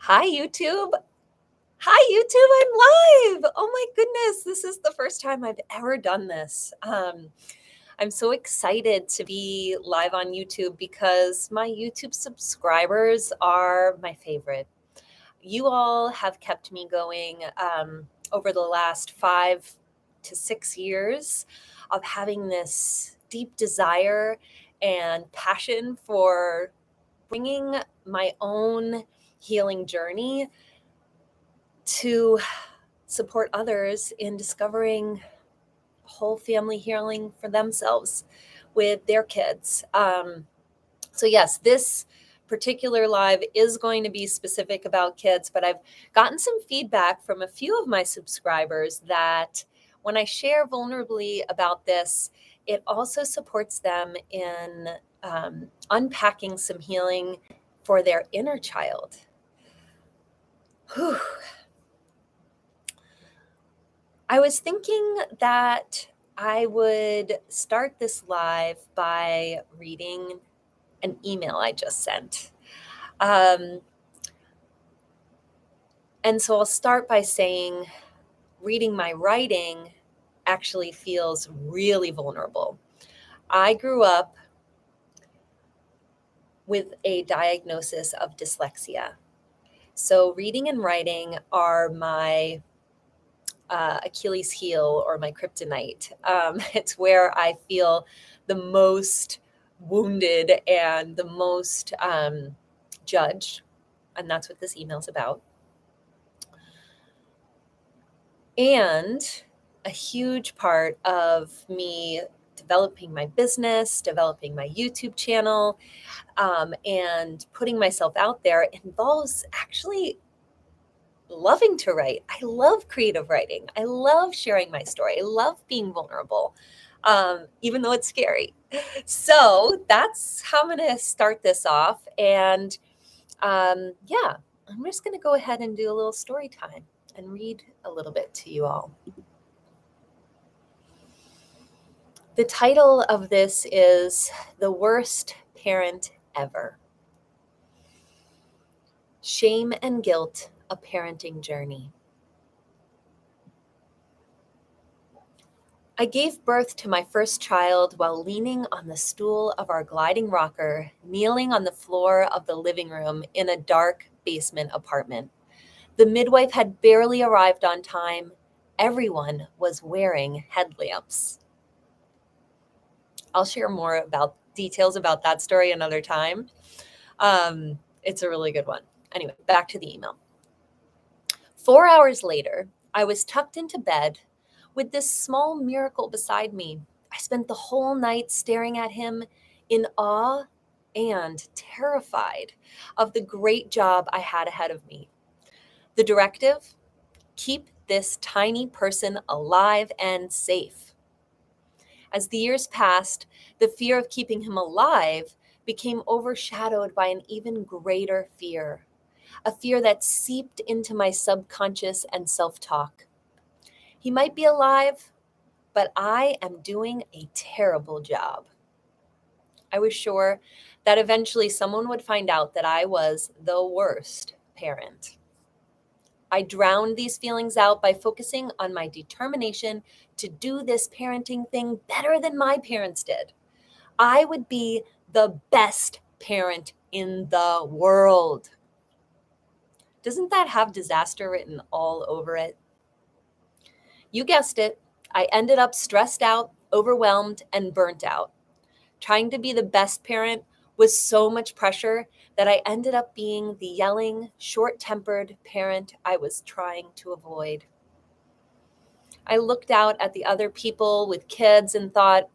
Hi, YouTube. Hi, YouTube. I'm live. Oh my goodness. This is the first time I've ever done this. I'm so excited to be live on YouTube because my YouTube subscribers are my favorite. You all have kept me going over the last 5 to 6 years of having this deep desire and passion for bringing my own healing journey to support others in discovering whole family healing for themselves with their kids. So, yes, this particular live is going to be specific about kids, but I've gotten some feedback from a few of my subscribers that when I share vulnerably about this, it also supports them in unpacking some healing for their inner child. Whew. I was thinking that I would start this live by reading an email I just sent. And so I'll start by saying reading my writing actually feels really vulnerable. I grew up with a diagnosis of dyslexia. So reading and writing are my Achilles heel or my kryptonite. It's where I feel the most wounded and the most judged. And that's what this email's about. And a huge part of me developing my business, developing my YouTube channel, and putting myself out there involves actually loving to write. I love creative writing. I love sharing my story. I love being vulnerable, even though it's scary. So that's how I'm going to start this off. And yeah, I'm just going to go ahead and do a little story time and read a little bit to you all. The title of this is The Worst Parent Ever. Shame and Guilt, a Parenting Journey. I gave birth to my first child while leaning on the stool of our gliding rocker, kneeling on the floor of the living room in a dark basement apartment. The midwife had barely arrived on time. Everyone was wearing headlamps. I'll share more about details about that story another time. It's a really good one. Anyway, back to the email. 4 hours later, I was tucked into bed with this small miracle beside me. I spent the whole night staring at him in awe and terrified of the great job I had ahead of me. The directive: keep this tiny person alive and safe. As the years passed, the fear of keeping him alive became overshadowed by an even greater fear, a fear that seeped into my subconscious and self-talk. He might be alive, but I am doing a terrible job. I was sure that eventually someone would find out that I was the worst parent. I drowned these feelings out by focusing on my determination to do this parenting thing better than my parents did. I would be the best parent in the world. Doesn't that have disaster written all over it? You guessed it. I ended up stressed out, overwhelmed, and burnt out. Trying to be the best parent was so much pressure that I ended up being the yelling, short-tempered parent I was trying to avoid. I looked out at the other people with kids and thought,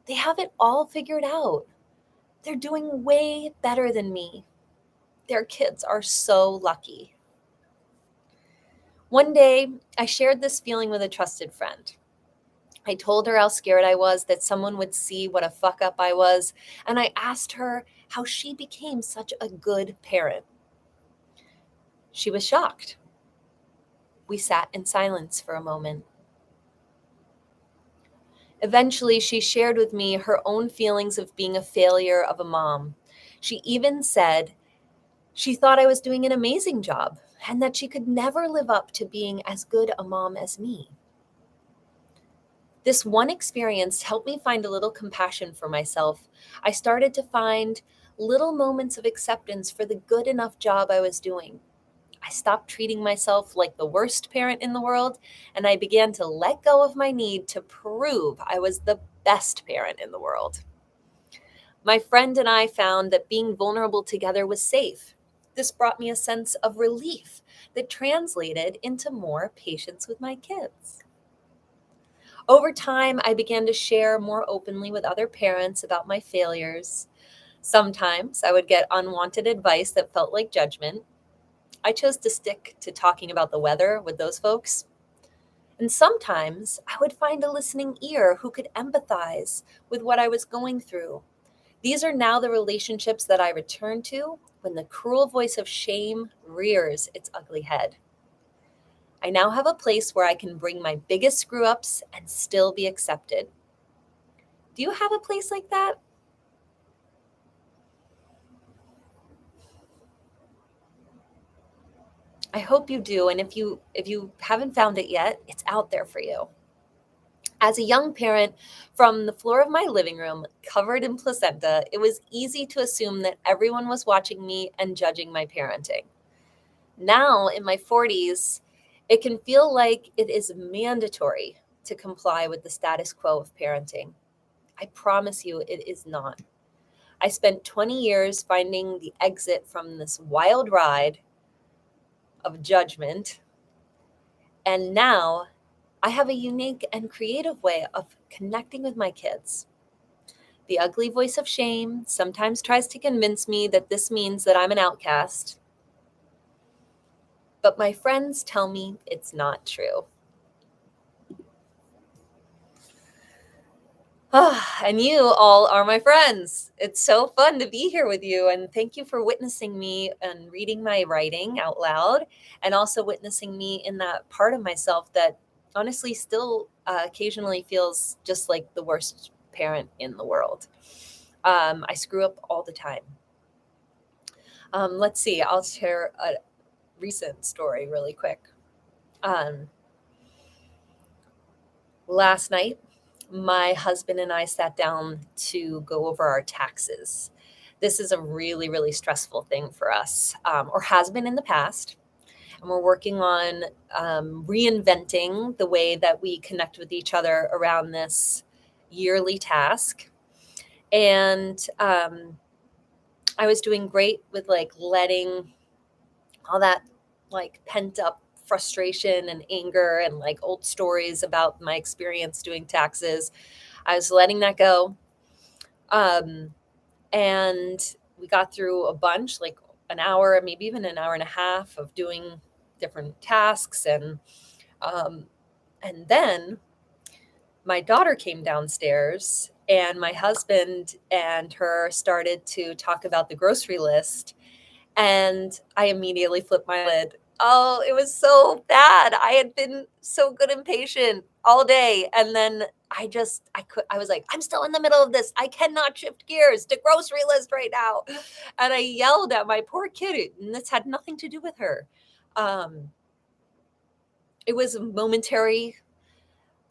they have it all figured out. They're doing way better than me. Their kids are so lucky. One day, I shared this feeling with a trusted friend. I told her how scared I was that someone would see what a fuck up I was, and I asked her how she became such a good parent. She was shocked. We sat in silence for a moment. Eventually, she shared with me her own feelings of being a failure of a mom. She even said She thought I was doing an amazing job and that she could never live up to being as good a mom as me. This one experience helped me find a little compassion for myself. I started to find little moments of acceptance for the good enough job I was doing. I stopped treating myself like the worst parent in the world, and I began to let go of my need to prove I was the best parent in the world. My friend and I found that being vulnerable together was safe. This brought me a sense of relief that translated into more patience with my kids. Over time, I began to share more openly with other parents about my failures. Sometimes I would get unwanted advice that felt like judgment. I chose to stick to talking about the weather with those folks. And sometimes I would find a listening ear who could empathize with what I was going through. These are now the relationships that I return to when the cruel voice of shame rears its ugly head. I now have a place where I can bring my biggest screw ups and still be accepted. Do you have a place like that? I hope you do, and if you haven't found it yet, it's out there for you. As a young parent, from the floor of my living room, covered in placenta, it was easy to assume that everyone was watching me and judging my parenting. Now, in my 40s, it can feel like it is mandatory to comply with the status quo of parenting. I promise you, it is not. I spent 20 years finding the exit from this wild ride of judgment, and now I have a unique and creative way of connecting with my kids. The ugly voice of shame sometimes tries to convince me that this means that I'm an outcast, but my friends tell me it's not true. And you all are my friends. It's so fun to be here with you. And thank you for witnessing me and reading my writing out loud, and also witnessing me in that part of myself that honestly still occasionally feels just like the worst parent in the world. I screw up all the time. Let's see, I'll share a recent story really quick. Um, Last night, my husband and I sat down to go over our taxes. This is a really, really stressful thing for us, or has been in the past. And we're working on reinventing the way that we connect with each other around this yearly task. And I was doing great with like letting all that like pent up frustration and anger and like old stories about my experience doing taxes. I was letting that go. Um, and we got through a bunch, like an hour, maybe even an hour and a half of doing different tasks. Um, and then my daughter came downstairs, and my husband and her started to talk about the grocery list, and I immediately flipped my lid. Oh, it was so bad. I had been so good and patient all day, and then I was like, "I'm still in the middle of this. I cannot shift gears to grocery list right now." And I yelled at my poor kid, and this had nothing to do with her. Um, it was momentary,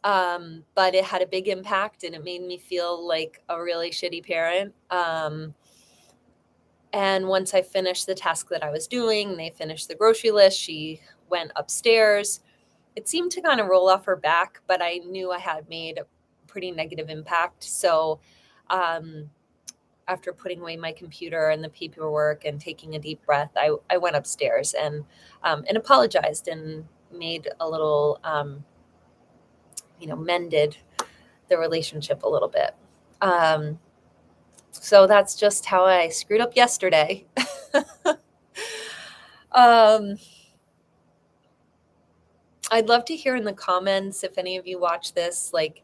but it had a big impact, and it made me feel like a really shitty parent. And once I finished the task that I was doing, they finished the grocery list, she went upstairs. It seemed to kind of roll off her back, but I knew I had made a pretty negative impact. So, um, after putting away my computer and the paperwork and taking a deep breath, I went upstairs and apologized and made a little, mended the relationship a little bit. Um, so that's just how I screwed up yesterday. um, I'd love to hear in the comments if any of you watch this, like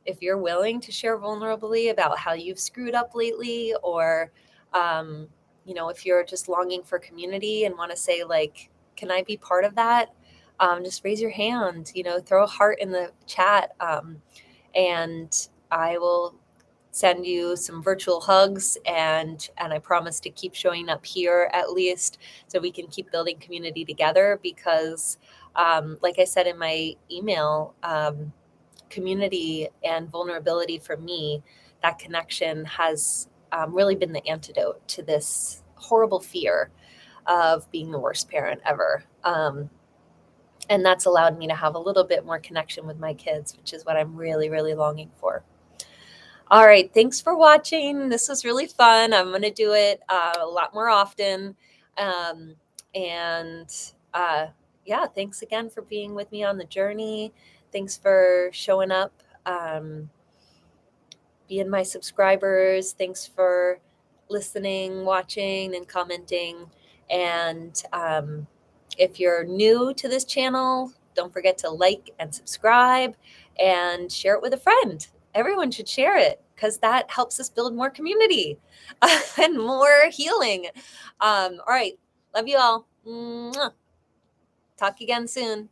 if you're willing to share vulnerably about how you've screwed up lately, or um, if you're just longing for community and want to say like, can I be part of that? Just raise your hand, throw a heart in the chat, and I will send you some virtual hugs, and I promise to keep showing up here at least so we can keep building community together, because like I said in my email, community and vulnerability for me, that connection has really been the antidote to this horrible fear of being the worst parent ever. And that's allowed me to have a little bit more connection with my kids, which is what I'm really, really longing for. All right. Thanks for watching. This was really fun. I'm going to do it a lot more often. Um, and yeah, thanks again for being with me on the journey. Thanks for showing up, being my subscribers. Thanks for listening, watching, and commenting. And if you're new to this channel, don't forget to like and subscribe and share it with a friend. Everyone should share it, because that helps us build more community and more healing. All right. Love you all. Mwah. Talk again soon.